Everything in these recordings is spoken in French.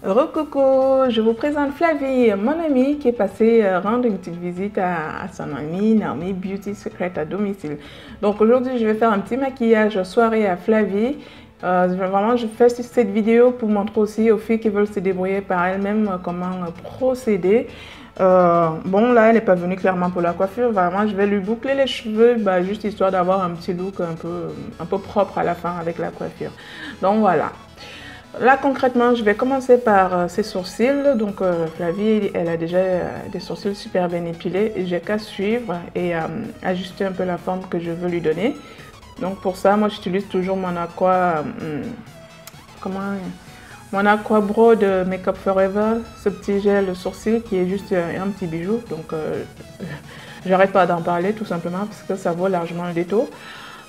Recoucou, je vous présente Flavie, mon amie qui est passée rendre une petite visite à son amie Naomi Beauty Secret à domicile. Donc aujourd'hui, je vais faire un petit maquillage soirée à Flavie. Vraiment, je fais cette vidéo pour montrer aussi aux filles qui veulent se débrouiller par elles-mêmes comment procéder. Bon, là, elle n'est pas venue clairement pour la coiffure. Vraiment, je vais lui boucler les cheveux, juste histoire d'avoir un petit look un peu propre à la fin avec la coiffure. Donc voilà. Là, concrètement, je vais commencer par ses sourcils. Donc, Flavie, elle a déjà des sourcils super bien épilés. J'ai qu'à suivre et ajuster un peu la forme que je veux lui donner. Donc, pour ça, moi, j'utilise toujours mon mon Aqua Bro de Make Up Forever. Ce petit gel sourcil qui est juste un petit bijou. Donc, j'arrête pas d'en parler tout simplement parce que ça vaut largement le détour.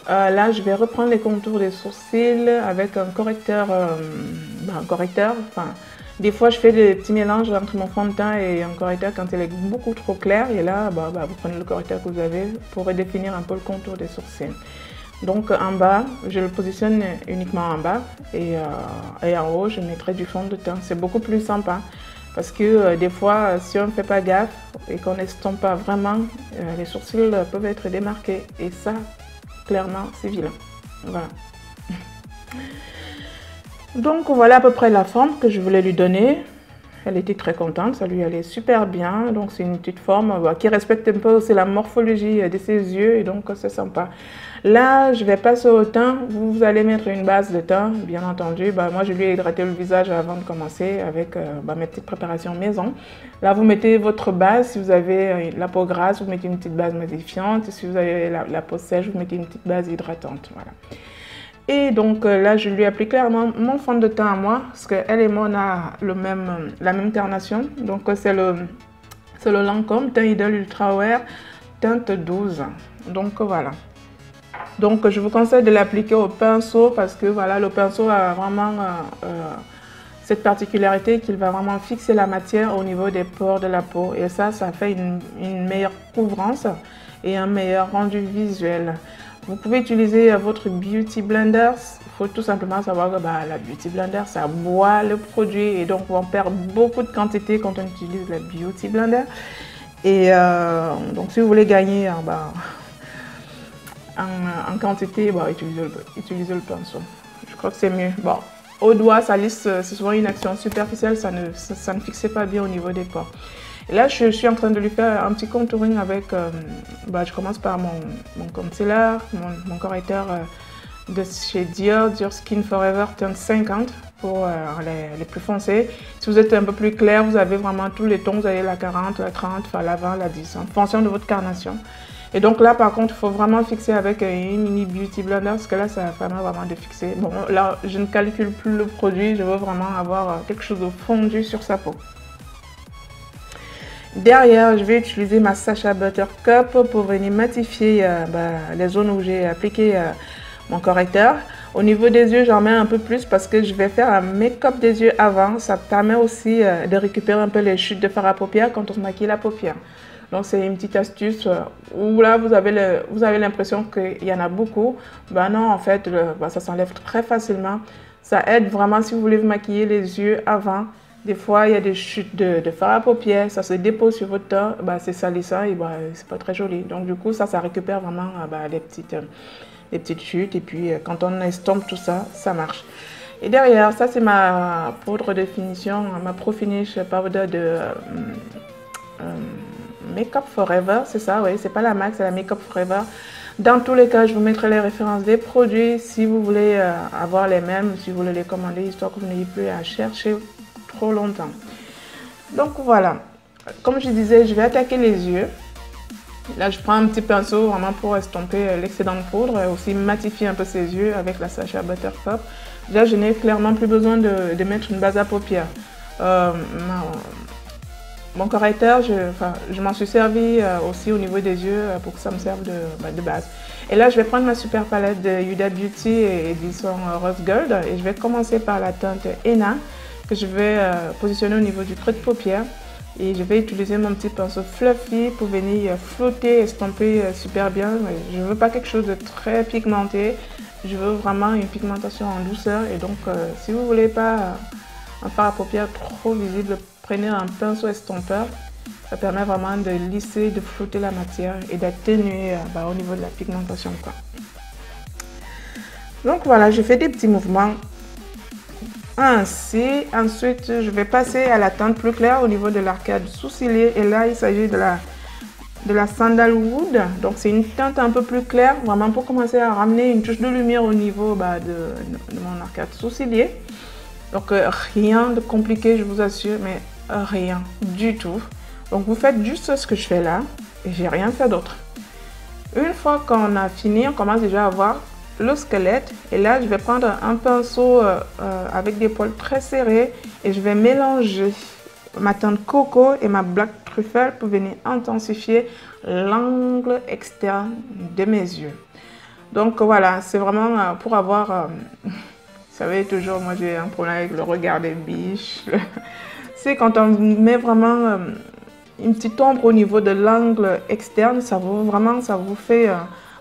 Là, je vais reprendre les contours des sourcils avec un correcteur. Des fois, je fais des petits mélanges entre mon fond de teint et un correcteur quand il est beaucoup trop clair. Et là, vous prenez le correcteur que vous avez pour redéfinir un peu le contour des sourcils. Donc, en bas, je le positionne uniquement en bas et en haut, je mettrai du fond de teint. C'est beaucoup plus sympa parce que des fois, si on ne fait pas gaffe et qu'on n'estompe pas vraiment, les sourcils peuvent être démarqués. Et ça, clairement, c'est vilain. Voilà. Donc, voilà à peu près la forme que je voulais lui donner. Elle était très contente, ça lui allait super bien. Donc, c'est une petite forme qui respecte un peu aussi la morphologie de ses yeux et donc c'est sympa. Là, je vais passer au teint. Vous allez mettre une base de teint, bien entendu. Moi, je lui ai hydraté le visage avant de commencer avec mes petites préparations maison. Là, vous mettez votre base. Si vous avez la peau grasse, vous mettez une petite base modifiante. Si vous avez la peau sèche, vous mettez une petite base hydratante. Voilà. Et donc là, je lui applique clairement mon fond de teint à moi, parce qu'elle et moi, on a la même carnation. Donc c'est le Lancôme Teint Idole Ultra Wear teinte 12. Donc voilà. Donc je vous conseille de l'appliquer au pinceau, parce que voilà, le pinceau a vraiment cette particularité qu'il va vraiment fixer la matière au niveau des pores de la peau. Et ça fait une meilleure couvrance et un meilleur rendu visuel. Vous pouvez utiliser votre Beauty Blender. Il faut tout simplement savoir que la Beauty Blender, ça boit le produit et donc on perd beaucoup de quantité quand on utilise la Beauty Blender. Et donc si vous voulez gagner en quantité, utilisez le pinceau. Je crois que c'est mieux. Bon, au doigt, ça lisse, c'est souvent une action superficielle, ça ne fixe pas bien au niveau des pores. Et là, je suis en train de lui faire un petit contouring avec, je commence par mon concealer, mon correcteur de chez Dior Skin Forever teinte 50 pour les plus foncés. Si vous êtes un peu plus clair, vous avez vraiment tous les tons, vous avez la 40, la 30, la 20, la 10, en fonction de votre carnation. Et donc là, par contre, il faut vraiment fixer avec une mini Beauty Blender, parce que là, ça permet vraiment de fixer. Bon, là, je ne calcule plus le produit, je veux vraiment avoir quelque chose de fondu sur sa peau. Derrière, je vais utiliser ma Sacha Buttercup pour venir matifier les zones où j'ai appliqué mon correcteur. Au niveau des yeux, j'en mets un peu plus parce que je vais faire un make-up des yeux avant. Ça permet aussi de récupérer un peu les chutes de fard à paupières quand on se maquille la paupière. Donc, c'est une petite astuce où là, vous avez l'impression qu'il y en a beaucoup. Non, en fait, ça s'enlève très facilement. Ça aide vraiment si vous voulez vous maquiller les yeux avant. Des fois, il y a des chutes de fard à paupières, ça se dépose sur votre teint, c'est salissant et c'est pas très joli. Donc du coup, ça récupère vraiment les petites chutes. Et puis, quand on estompe tout ça, ça marche. Et derrière, ça c'est ma poudre de finition, ma Pro Finish Powder de Make Up Forever, c'est ça, oui, c'est pas la MAC, c'est la Make Up Forever. Dans tous les cas, je vous mettrai les références des produits si vous voulez avoir les mêmes, si vous voulez les commander, histoire que vous n'ayez plus à chercher trop longtemps. Donc voilà, comme je disais, je vais attaquer les yeux. Là, je prends un petit pinceau vraiment pour estomper l'excédent de poudre et aussi matifier un peu ses yeux avec la Sacha Buttercup. Là, je n'ai clairement plus besoin de mettre une base à paupières. Mon correcteur, je m'en suis servi aussi au niveau des yeux pour que ça me serve de base. Et là, je vais prendre ma super palette de Huda Beauty et Edison Rose Gold et je vais commencer par la teinte Henna que je vais positionner au niveau du creux de paupière. Et je vais utiliser mon petit pinceau fluffy pour venir flotter, estomper super bien. Je ne veux pas quelque chose de très pigmenté. Je veux vraiment une pigmentation en douceur. Et donc, si vous ne voulez pas un fard à paupières trop visible, prenez un pinceau estompeur. Ça permet vraiment de lisser, de flouter la matière et d'atténuer au niveau de la pigmentation, quoi. Donc voilà, je fais des petits mouvements ainsi. Ensuite, je vais passer à la teinte plus claire au niveau de l'arcade sourcilier. Et là, il s'agit de la Sandalwood. Donc c'est une teinte un peu plus claire, vraiment pour commencer à ramener une touche de lumière au niveau de mon arcade sourcilier. Donc rien de compliqué, je vous assure, mais rien du tout. Donc vous faites juste ce que je fais là et j'ai rien fait d'autre. Une fois qu'on a fini, on commence déjà à voir le squelette. Et là, je vais prendre un pinceau avec des poils très serrés et je vais mélanger ma teinte coco et ma black truffle pour venir intensifier l'angle externe de mes yeux. Donc voilà, c'est vraiment pour avoir... vous savez, toujours, moi j'ai un problème avec le regard des biches. C'est quand on met vraiment une petite ombre au niveau de l'angle externe, ça vous fait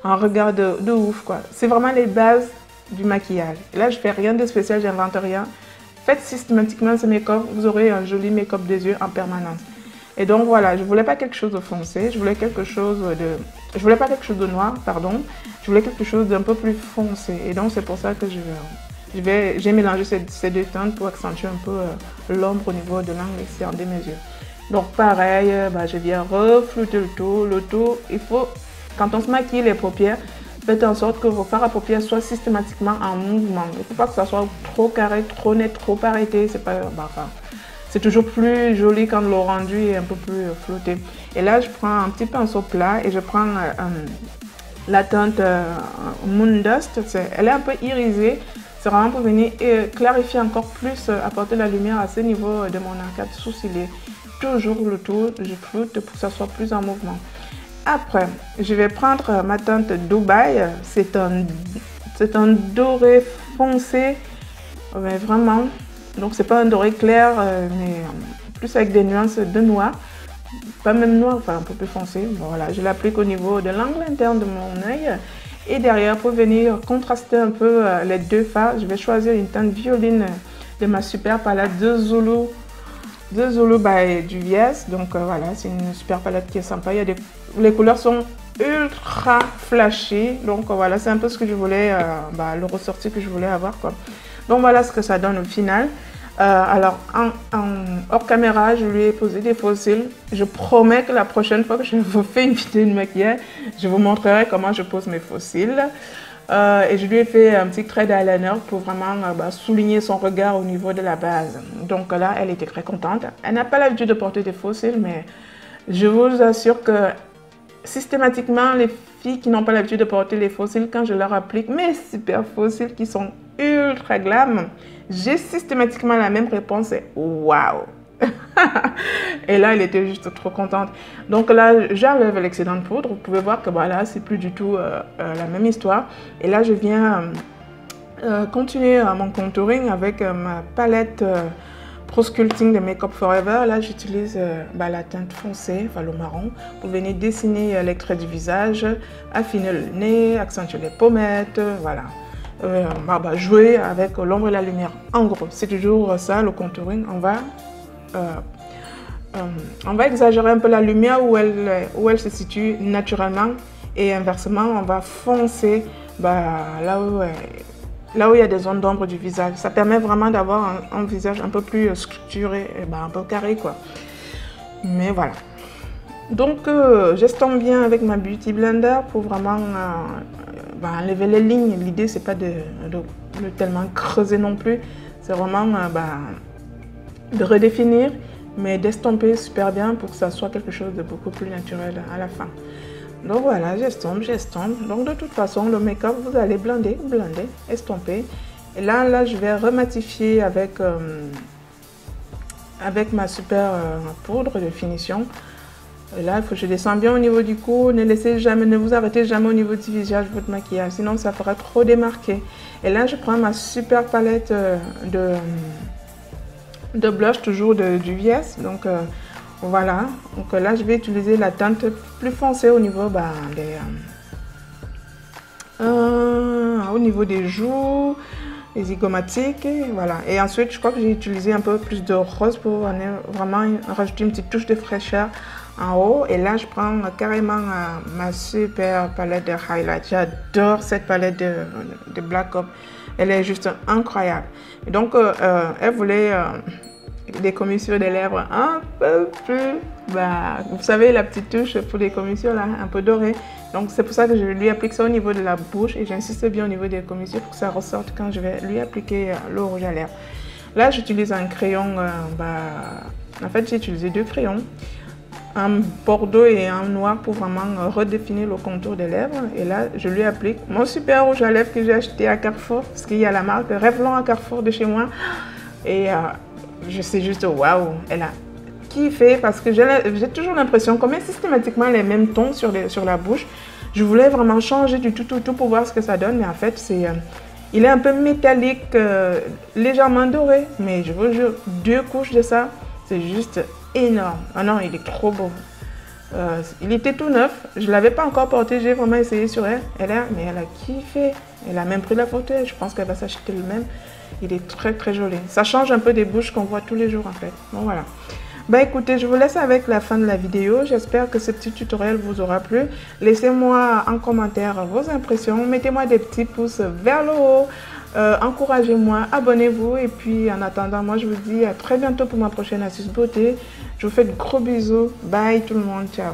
un regard de ouf, quoi. C'est vraiment les bases du maquillage. Et là, je fais rien de spécial, j'invente rien. Faites systématiquement ce make-up, vous aurez un joli make-up des yeux en permanence. Et donc voilà, je voulais pas quelque chose de foncé, je voulais pas quelque chose de noir, pardon. Je voulais quelque chose d'un peu plus foncé. Et donc c'est pour ça que j'ai mélangé ces deux teintes pour accentuer un peu l'ombre au niveau de l'angle externe de mes yeux. Donc pareil, je viens reflouter le tout. Il faut, quand on se maquille les paupières, faites en sorte que vos fards à paupières soient systématiquement en mouvement. Il ne faut pas que ça soit trop carré, trop net, trop arrêté. C'est toujours plus joli quand le rendu est un peu plus flotté. Et là, je prends un petit pinceau plat et je prends la teinte Moon Dust. Elle est un peu irisée. C'est vraiment pour venir clarifier encore plus, apporter la lumière à ce niveau de mon arcade sourcilier. Toujours le tout, je floute pour que ça soit plus en mouvement. Après, je vais prendre ma teinte Dubaï. C'est un doré foncé, mais vraiment. Donc c'est pas un doré clair, mais plus avec des nuances de noir. Pas même noir, enfin un peu plus foncé. Bon, voilà, je l'applique au niveau de l'angle interne de mon œil. Et derrière, pour venir contraster un peu les deux fards, je vais choisir une teinte violine de ma super palette de Zulu by Juvia's. Donc voilà, c'est une super palette qui est sympa. Les couleurs sont ultra flashy. Donc voilà, c'est un peu ce que je voulais, le ressorti que je voulais avoir, quoi. Donc voilà ce que ça donne au final. Alors hors caméra, je lui ai posé des faux cils. Je promets que la prochaine fois que je vous fais une vidéo de maquillage, je vous montrerai comment je pose mes faux cils. Et je lui ai fait un petit trait d'eyeliner pour vraiment souligner son regard au niveau de la base. Donc là, elle était très contente. Elle n'a pas l'habitude de porter des faux cils, mais je vous assure que systématiquement, les filles qui n'ont pas l'habitude de porter les faux cils, quand je leur applique mes super faux cils qui sont ultra glam, j'ai systématiquement la même réponse, c'est waouh. Et là, elle était juste trop contente. Donc là, j'enlève l'excédent de poudre. Vous pouvez voir que là, c'est plus du tout la même histoire. Et là, je viens continuer mon contouring avec ma palette Pro Sculpting de Make Up Forever. Là, j'utilise la teinte foncée, enfin le marron, pour venir dessiner les traits du visage, affiner le nez, accentuer les pommettes, voilà. Jouer avec l'ombre et la lumière. En gros, c'est toujours ça, le contouring. On va exagérer un peu la lumière où elle se situe naturellement et inversement, on va foncer là où il y a des zones d'ombre du visage. Ça permet vraiment d'avoir un visage un peu plus structuré, un peu carré, quoi. Mais voilà. Donc, j'estompe bien avec ma Beauty Blender pour vraiment enlever les lignes. L'idée, c'est pas de tellement creuser non plus. C'est vraiment de redéfinir, mais d'estomper super bien pour que ça soit quelque chose de beaucoup plus naturel à la fin. Donc voilà, j'estompe. Donc de toute façon, le make-up, vous allez blender, estomper. Et là, je vais rematifier avec ma super poudre de finition. Et là, il faut que je descende bien au niveau du cou. Ne vous arrêtez jamais au niveau du visage de votre maquillage, sinon ça fera trop démarqué. Et là, je prends ma super palette de blush, toujours de Juvia's. Donc voilà. Donc là, je vais utiliser la teinte plus foncée au niveau au niveau des joues les zygomatiques, et voilà. Et ensuite, je crois que j'ai utilisé un peu plus de rose pour vraiment rajouter une petite touche de fraîcheur en haut. Et là, je prends carrément ma super palette de highlight. J'adore cette palette de Black Up. Elle est juste incroyable. Et donc, elle voulait des commissures des lèvres un peu plus, vous savez, la petite touche pour les commissures là, un peu dorée. Donc c'est pour ça que je lui applique ça au niveau de la bouche et j'insiste bien au niveau des commissures pour que ça ressorte quand je vais lui appliquer le rouge à lèvres. Là j'utilise un crayon, en fait j'ai utilisé 2 crayons, un bordeaux et un noir pour vraiment redéfinir le contour des lèvres. Et là je lui applique mon super rouge à lèvres que j'ai acheté à Carrefour, parce qu'il y a la marque Revlon à Carrefour de chez moi. Et je sais juste waouh, elle a kiffé parce que j'ai toujours l'impression qu'on met systématiquement les mêmes tons sur la bouche. Je voulais vraiment changer du tout pour voir ce que ça donne, mais en fait il est un peu métallique, légèrement doré, mais je vous jure, 2 couches de ça, c'est juste énorme. Ah non, il est trop beau. Il était tout neuf, je ne l'avais pas encore porté, j'ai vraiment essayé sur elle. Mais elle a kiffé. Elle a même pris la photo, je pense qu'elle va s'acheter le même. Il est très joli. Ça change un peu des bouches qu'on voit tous les jours en fait. Bon voilà. Écoutez, je vous laisse avec la fin de la vidéo. J'espère que ce petit tutoriel vous aura plu. Laissez-moi en commentaire vos impressions. Mettez-moi des petits pouces vers le haut. Encouragez-moi, abonnez-vous. Et puis en attendant, moi je vous dis à très bientôt pour ma prochaine astuce beauté. Je vous fais de gros bisous. Bye tout le monde. Ciao.